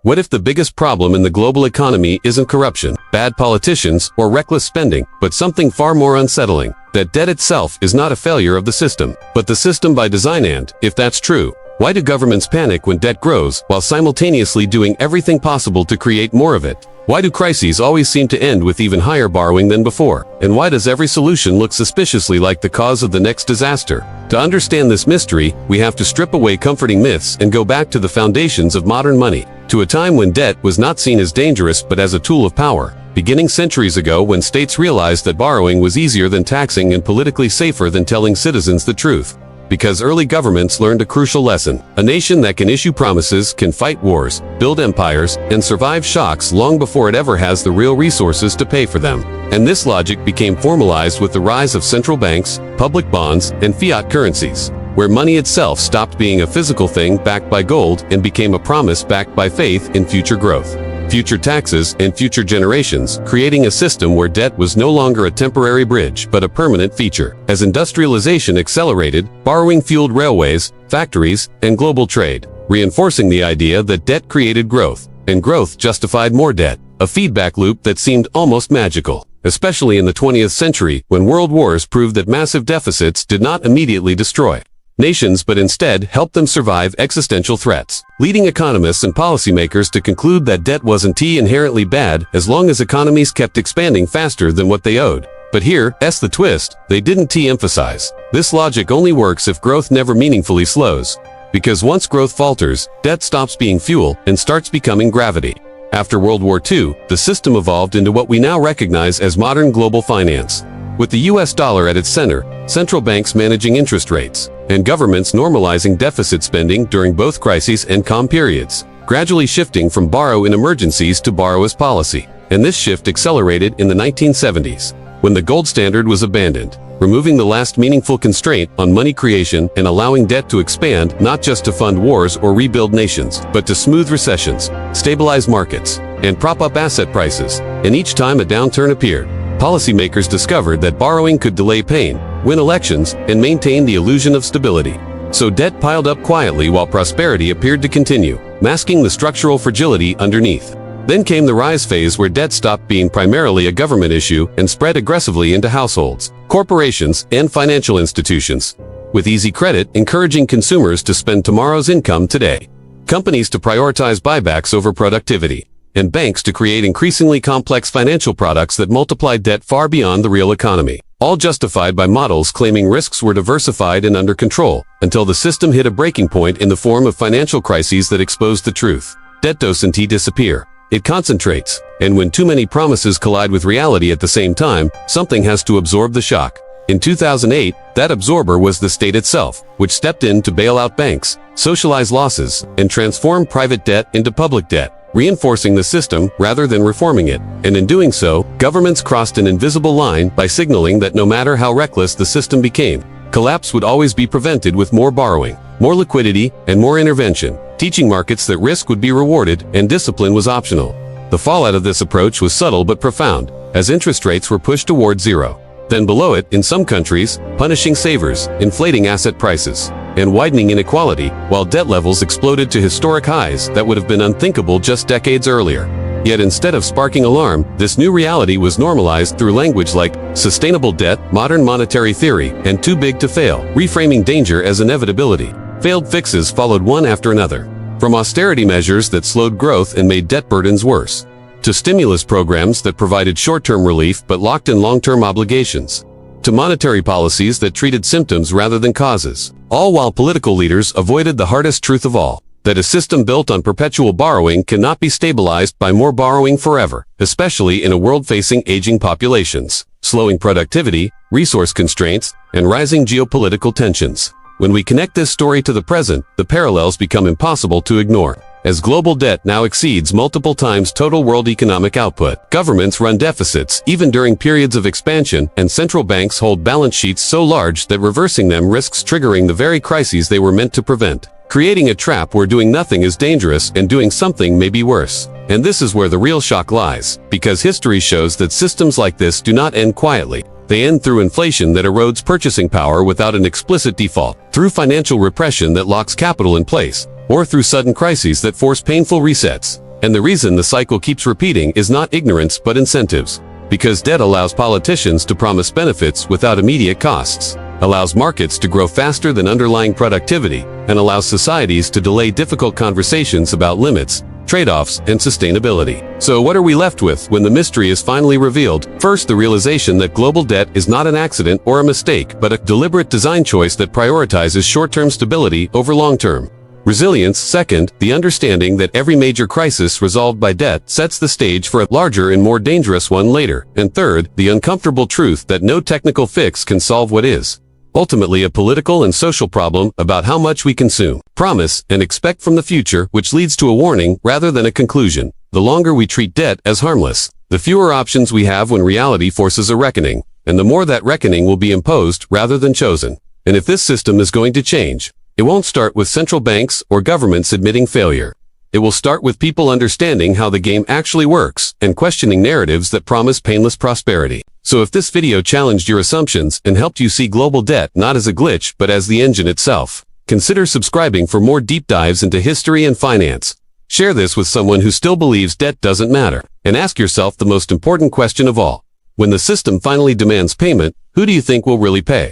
What if the biggest problem in the global economy isn't corruption, bad politicians, or reckless spending, but something far more unsettling? That debt itself is not a failure of the system, but the system by design. And, if that's true, why do governments panic when debt grows, while simultaneously doing everything possible to create more of it? Why do crises always seem to end with even higher borrowing than before? And why does every solution look suspiciously like the cause of the next disaster? To understand this mystery, we have to strip away comforting myths and go back to the foundations of modern money, to a time when debt was not seen as dangerous but as a tool of power, beginning centuries ago when states realized that borrowing was easier than taxing and politically safer than telling citizens the truth. Because early governments learned a crucial lesson. A nation that can issue promises can fight wars, build empires, and survive shocks long before it ever has the real resources to pay for them. And this logic became formalized with the rise of central banks, public bonds, and fiat currencies, where money itself stopped being a physical thing backed by gold and became a promise backed by faith in future growth, future taxes, and future generations, creating a system where debt was no longer a temporary bridge but a permanent feature. As industrialization accelerated, borrowing fueled railways, factories, and global trade, reinforcing the idea that debt created growth, and growth justified more debt, a feedback loop that seemed almost magical, especially in the 20th century when world wars proved that massive deficits did not immediately destroy nations but instead helped them survive existential threats, leading economists and policymakers to conclude that debt wasn't inherently bad as long as economies kept expanding faster than what they owed. But here's the twist: they didn't emphasize. This logic only works if growth never meaningfully slows. Because once growth falters, debt stops being fuel and starts becoming gravity. After World War II, the system evolved into what we now recognize as modern global finance. With the US dollar at its center, central banks managing interest rates, and governments normalizing deficit spending during both crises and calm periods, gradually shifting from borrow in emergencies to borrow as policy. And this shift accelerated in the 1970s, when the gold standard was abandoned, removing the last meaningful constraint on money creation and allowing debt to expand not just to fund wars or rebuild nations, but to smooth recessions, stabilize markets, and prop up asset prices. And each time a downturn appeared, policymakers discovered that borrowing could delay pain, win elections, and maintain the illusion of stability. So debt piled up quietly while prosperity appeared to continue, masking the structural fragility underneath. Then came the rise phase, where debt stopped being primarily a government issue and spread aggressively into households, corporations, and financial institutions, with easy credit encouraging consumers to spend tomorrow's income today, companies to prioritize buybacks over productivity, and banks to create increasingly complex financial products that multiplied debt far beyond the real economy, all justified by models claiming risks were diversified and under control, until the system hit a breaking point in the form of financial crises that exposed the truth. Debt doesn't disappear. It concentrates, and when too many promises collide with reality at the same time, something has to absorb the shock. In 2008, that absorber was the state itself, which stepped in to bail out banks, socialize losses, and transform private debt into public debt, reinforcing the system rather than reforming it. And in doing so, governments crossed an invisible line by signaling that no matter how reckless the system became, collapse would always be prevented with more borrowing, more liquidity, and more intervention, teaching markets that risk would be rewarded and discipline was optional. The fallout of this approach was subtle but profound, as interest rates were pushed toward zero. Then below it, in some countries, punishing savers, inflating asset prices, and widening inequality, while debt levels exploded to historic highs that would have been unthinkable just decades earlier. Yet instead of sparking alarm, this new reality was normalized through language like sustainable debt, modern monetary theory, and too big to fail, reframing danger as inevitability. Failed fixes followed one after another, from austerity measures that slowed growth and made debt burdens worse, to stimulus programs that provided short-term relief but locked in long-term obligations, to monetary policies that treated symptoms rather than causes, all while political leaders avoided the hardest truth of all, that a system built on perpetual borrowing cannot be stabilized by more borrowing forever, especially in a world facing aging populations, slowing productivity, resource constraints, and rising geopolitical tensions. When we connect this story to the present, the parallels become impossible to ignore. As global debt now exceeds multiple times total world economic output, governments run deficits even during periods of expansion, and central banks hold balance sheets so large that reversing them risks triggering the very crises they were meant to prevent, creating a trap where doing nothing is dangerous and doing something may be worse. And this is where the real shock lies, because history shows that systems like this do not end quietly. They end through inflation that erodes purchasing power without an explicit default, through financial repression that locks capital in place, or through sudden crises that force painful resets. And the reason the cycle keeps repeating is not ignorance but incentives. Because debt allows politicians to promise benefits without immediate costs, allows markets to grow faster than underlying productivity, and allows societies to delay difficult conversations about limits, trade-offs, and sustainability. So what are we left with when the mystery is finally revealed? First, the realization that global debt is not an accident or a mistake, but a deliberate design choice that prioritizes short-term stability over long-term resilience. Second, the understanding that every major crisis resolved by debt sets the stage for a larger and more dangerous one later. And third, the uncomfortable truth that no technical fix can solve what is ultimately a political and social problem about how much we consume, promise, and expect from the future, which leads to a warning rather than a conclusion. The longer we treat debt as harmless, the fewer options we have when reality forces a reckoning, and the more that reckoning will be imposed rather than chosen. And if this system is going to change, it won't start with central banks or governments admitting failure. It will start with people understanding how the game actually works and questioning narratives that promise painless prosperity. So if this video challenged your assumptions and helped you see global debt not as a glitch but as the engine itself, consider subscribing for more deep dives into history and finance. Share this with someone who still believes debt doesn't matter, and ask yourself the most important question of all. When the system finally demands payment, who do you think will really pay?